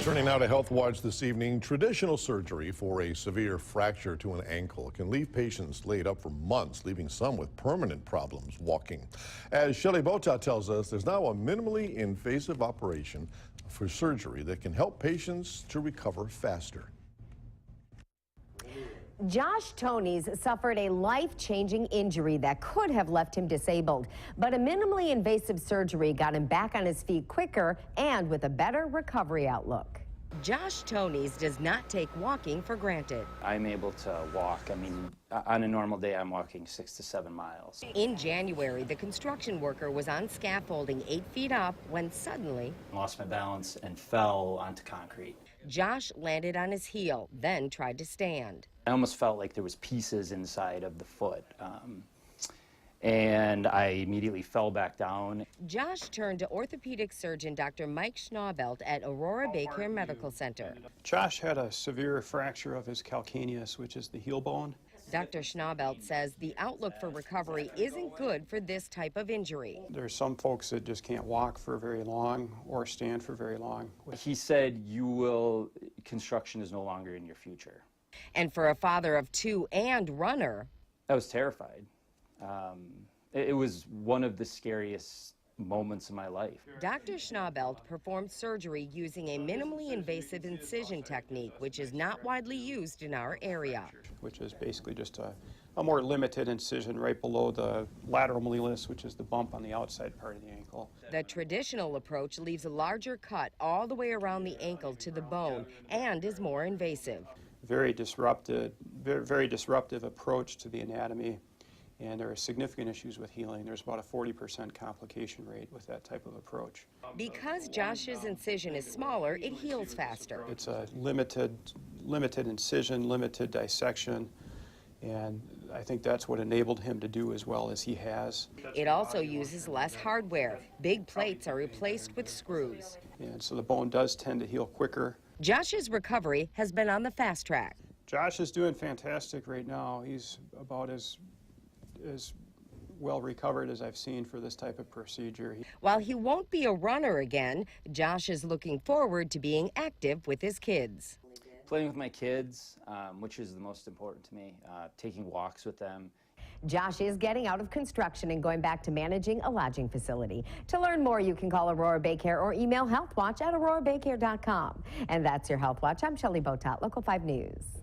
Turning now to Health Watch this evening, traditional surgery for a severe fracture to an ankle can leave patients laid up for months, leaving some with permanent problems walking. As Shelley Botat tells us, there's now a minimally invasive operation for surgery that can help patients to recover faster. Josh Toneys suffered a life-changing injury that could have left him disabled, but a minimally invasive surgery got him back on his feet quicker and with a better recovery outlook. Josh Toneys does not take walking for granted. I'm able to walk. I mean, on a normal day, I'm walking 6 to 7 miles. In January, the construction worker was on scaffolding 8 feet up when suddenly Lost my balance and fell onto concrete. Josh landed on his heel, then tried to stand. I almost felt like there was pieces inside of the foot. And I immediately fell back down. Josh turned to orthopedic surgeon Dr. Mike Schnaubelt at Aurora BayCare Medical Center. Josh had a severe fracture of his calcaneus, which is the heel bone. Dr. Schnaubelt says the outlook for recovery isn't good for this type of injury. There's some folks that just can't walk for very long or stand for very long. He said, construction is no longer in your future. And for a father of 2 and runner, I was terrified. It was one of the scariest moments of my life. Dr. Schnaubelt performed surgery using a minimally invasive incision technique, which is not widely used in our area. Which is basically just a more limited incision right below the lateral malleolus, which is the bump on the outside part of the ankle. The traditional approach leaves a larger cut all the way around the ankle to the bone and is more invasive. Very disruptive approach to the anatomy. And there are significant issues with healing. There's about a 40% complication rate with that type of approach. Because Josh's incision is smaller, it heals faster. It's a limited incision, limited dissection, and I think that's what enabled him to do as well as he has. It also uses less hardware. Big plates are replaced with screws. And so the bone does tend to heal quicker. Josh's recovery has been on the fast track. Josh is doing fantastic right now. He's about as well recovered as I've seen for this type of procedure. While he won't be a runner again, Josh is looking forward to being active with his kids. Playing with my kids, which is the most important to me, taking walks with them. Josh is getting out of construction and going back to managing a lodging facility. To learn more, you can call Aurora BayCare or email healthwatch@aurorabaycare.com. And that's your Health Watch. I'm Shelley Botat, Local 5 News.